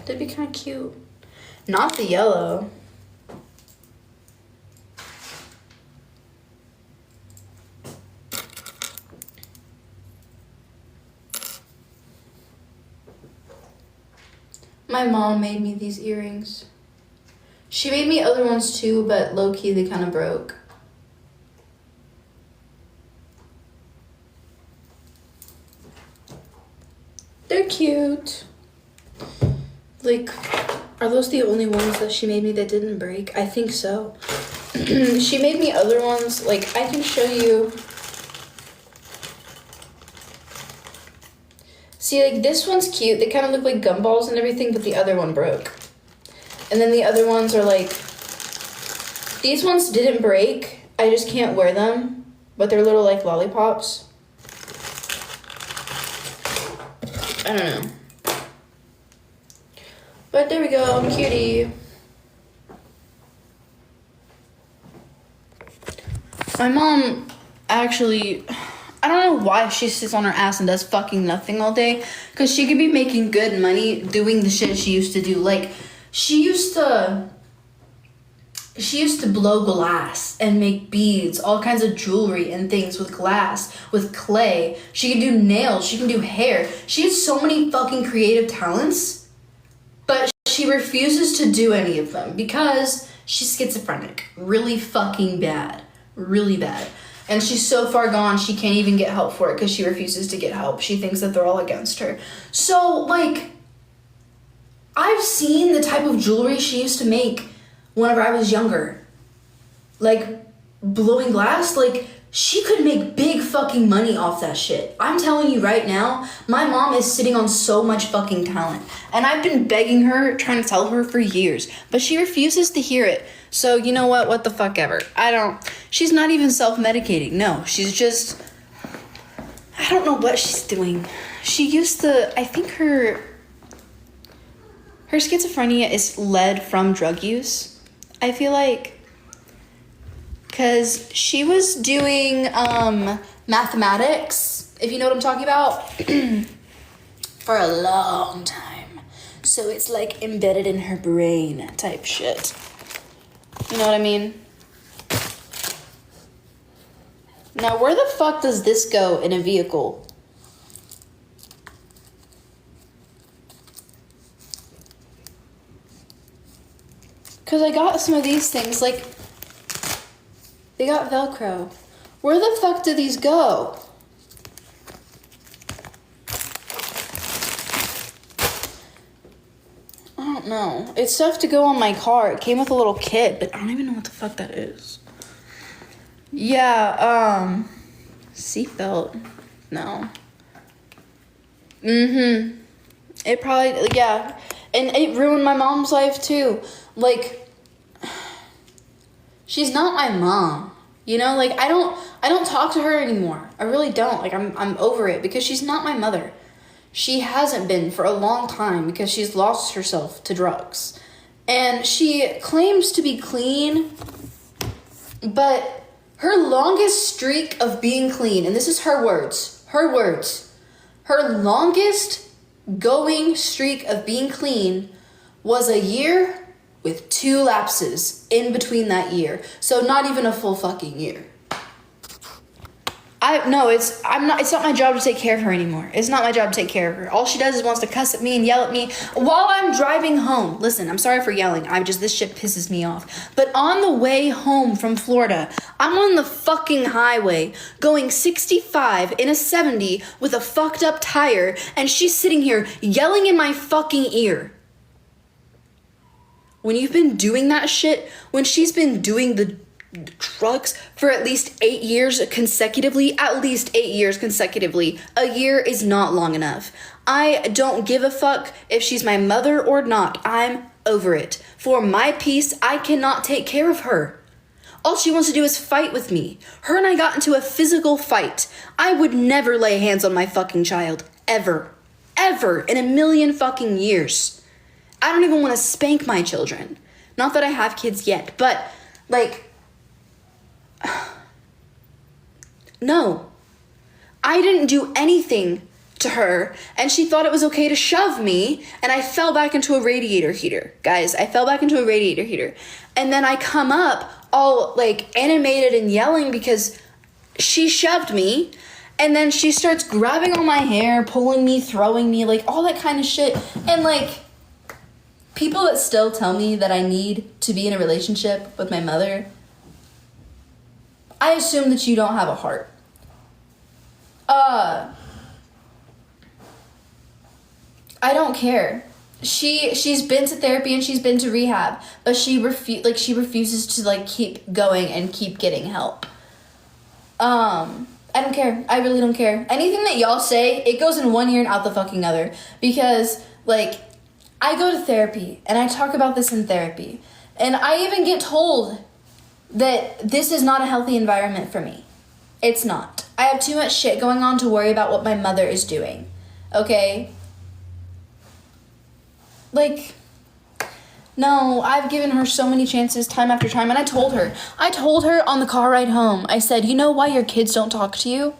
They'd be kind of cute. Not the yellow. My mom made me these earrings. She made me other ones too, but low-key they kind of broke. They're cute. Like, are those the only ones that she made me that didn't break? I think so. She made me other ones. Like, I can show you. See, like, this one's cute. They kind of look like gumballs and everything, but the other one broke. And then the other ones are like, these ones didn't break. I just can't wear them, but they're little, like, lollipops. I don't know. But there we go, cutie. My mom actually, I don't know why she sits on her ass and does fucking nothing all day. Because she could be making good money doing the shit she used to do. Like, she used to blow glass and make beads, all kinds of jewelry and things with glass, with clay. She can do nails, she can do hair. She has so many fucking creative talents, but she refuses to do any of them because she's schizophrenic. Really fucking bad. Really bad. And she's so far gone, she can't even get help for it because she refuses to get help. She thinks that they're all against her. So, like, I've seen the type of jewelry she used to make whenever I was younger. Like, blowing glass, like, she could make big fucking money off that shit. I'm telling you right now, my mom is sitting on so much fucking talent. And I've been begging her, trying to tell her for years, but she refuses to hear it. So, you know what the fuck ever. She's not even self-medicating. No, she's just, I don't know what she's doing. She used to, I think her schizophrenia is led from drug use. I feel like, because she was doing mathematics, if you know what I'm talking about, for a long time. So it's like embedded in her brain type shit. You know what I mean? Now, where the fuck does this go in a vehicle? Because I got some of these things, like, they got Velcro. Where the fuck do these go? I don't know. It's stuff to go on my car. It came with a little kit, but I don't even know what the fuck that is. Yeah, seatbelt. No. It probably, yeah. And it ruined my mom's life too. Like, she's not my mom, you know? Like, I don't talk to her anymore. I really don't. Like, I'm over it because she's not my mother. She hasn't been for a long time because she's lost herself to drugs. And she claims to be clean, but her longest streak of being clean, and this is her words, her longest going streak of being clean was a year with 2 lapses in between that year. So not even a full fucking year. It's not my job to take care of her anymore. It's not my job to take care of her. All she does is wants to cuss at me and yell at me while I'm driving home. Listen, I'm sorry for yelling. This shit pisses me off. But on the way home from Florida, I'm on the fucking highway going 65 in a 70 with a fucked up tire, and she's sitting here yelling in my fucking ear. When you've been doing that shit, when she's been doing the drugs for at least 8 years consecutively, a year is not long enough. I don't give a fuck if she's my mother or not. I'm over it. For my peace, I cannot take care of her. All she wants to do is fight with me. Her and I got into a physical fight. I would never lay hands on my fucking child. Ever. Ever. In a million fucking years. I don't even want to spank my children. Not that I have kids yet, but, like, no. I didn't do anything to her, and she thought it was okay to shove me, and I fell back into a radiator heater. Guys, I fell back into a radiator heater. And then I come up all like animated and yelling because she shoved me, and then she starts grabbing on my hair, pulling me, throwing me, like all that kind of shit. And like, people that still tell me that I need to be in a relationship with my mother, I assume that you don't have a heart. I don't care. She's been to therapy and she's been to rehab, but she refuses to like keep going and keep getting help. I don't care. I really don't care. Anything that y'all say, it goes in one ear and out the fucking other. Because like, I go to therapy and I talk about this in therapy, and I even get told that this is not a healthy environment for me. It's not. I have too much shit going on to worry about what my mother is doing. Okay? Like, no, I've given her so many chances time after time, and I told her on the car ride home, I said, you know why your kids don't talk to you?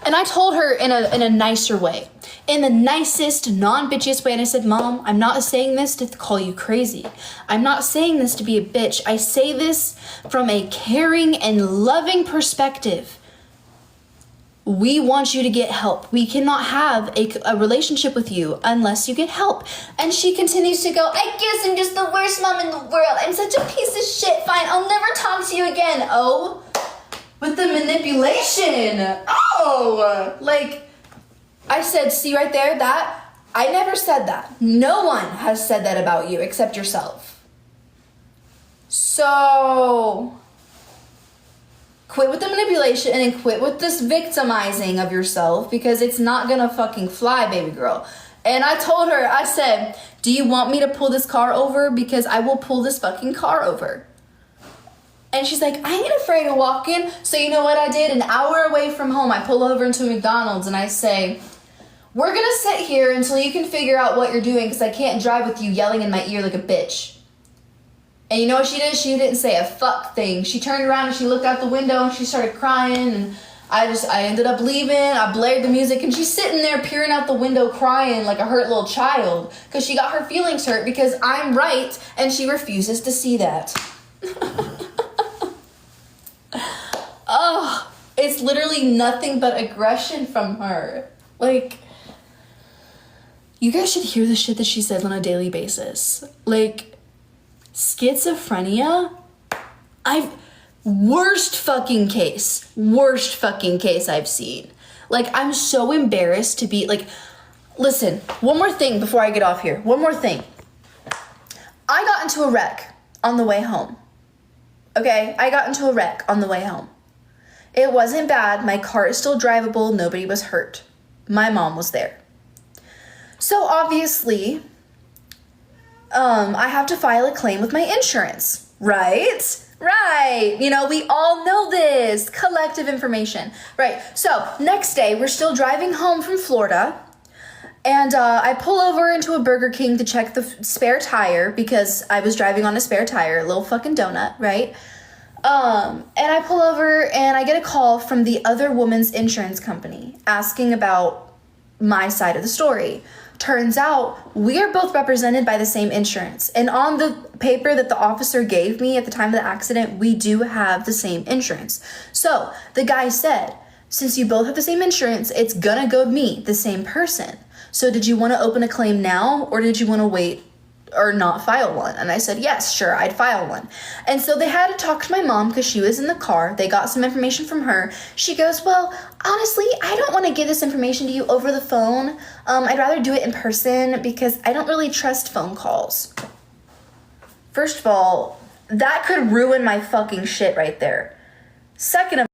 And I told her in a nicer way, in the nicest, non-bitchiest way, and I said, Mom, I'm not saying this to call you crazy. I'm not saying this to be a bitch. I say this from a caring and loving perspective. We want you to get help. We cannot have a relationship with you unless you get help. And she continues to go, I guess I'm just the worst mom in the world. I'm such a piece of shit. Fine, I'll never talk to you again. Oh, with the manipulation. Oh, like, I said, see right there, that, I never said that. No one has said that about you except yourself. So, quit with the manipulation and quit with this victimizing of yourself, because it's not gonna fucking fly, baby girl. And I told her, I said, do you want me to pull this car over? Because I will pull this fucking car over. And she's like, I ain't afraid of walking. So you know what I did? An hour away from home, I pull over into a McDonald's and I say, we're gonna sit here until you can figure out what you're doing, because I can't drive with you yelling in my ear like a bitch. And you know what she did? She didn't say a fuck thing. She turned around and she looked out the window and she started crying, and I ended up leaving. I blared the music, and she's sitting there peering out the window crying like a hurt little child because she got her feelings hurt because I'm right and she refuses to see that. Oh, it's literally nothing but aggression from her. Like, you guys should hear the shit that she says on a daily basis. Like, schizophrenia, worst fucking case I've seen. Like, I'm so embarrassed to be, like, listen, one more thing before I get off here. One more thing. I got into a wreck on the way home. Okay? I got into a wreck on the way home. It wasn't bad. My car is still drivable. Nobody was hurt. My mom was there. So obviously, I have to file a claim with my insurance, right? Right. You know, we all know this. Collective information. Right. So next day, we're still driving home from Florida, and I pull over into a Burger King to check the spare tire because I was driving on a spare tire, a little fucking donut, right? And I pull over and I get a call from the other woman's insurance company asking about my side of the story. Turns out we are both represented by the same insurance. And on the paper that the officer gave me at the time of the accident, we do have the same insurance. So the guy said, since you both have the same insurance, it's gonna go me, the same person. So did you want to open a claim now, or did you want to wait or not file one? And I said, yes, sure, I'd file one. And so they had to talk to my mom because she was in the car. They got some information from her. She goes, well, honestly, I don't want to give this information to you over the phone. I'd rather do it in person because I don't really trust phone calls. First of all, that could ruin my fucking shit right there. Second of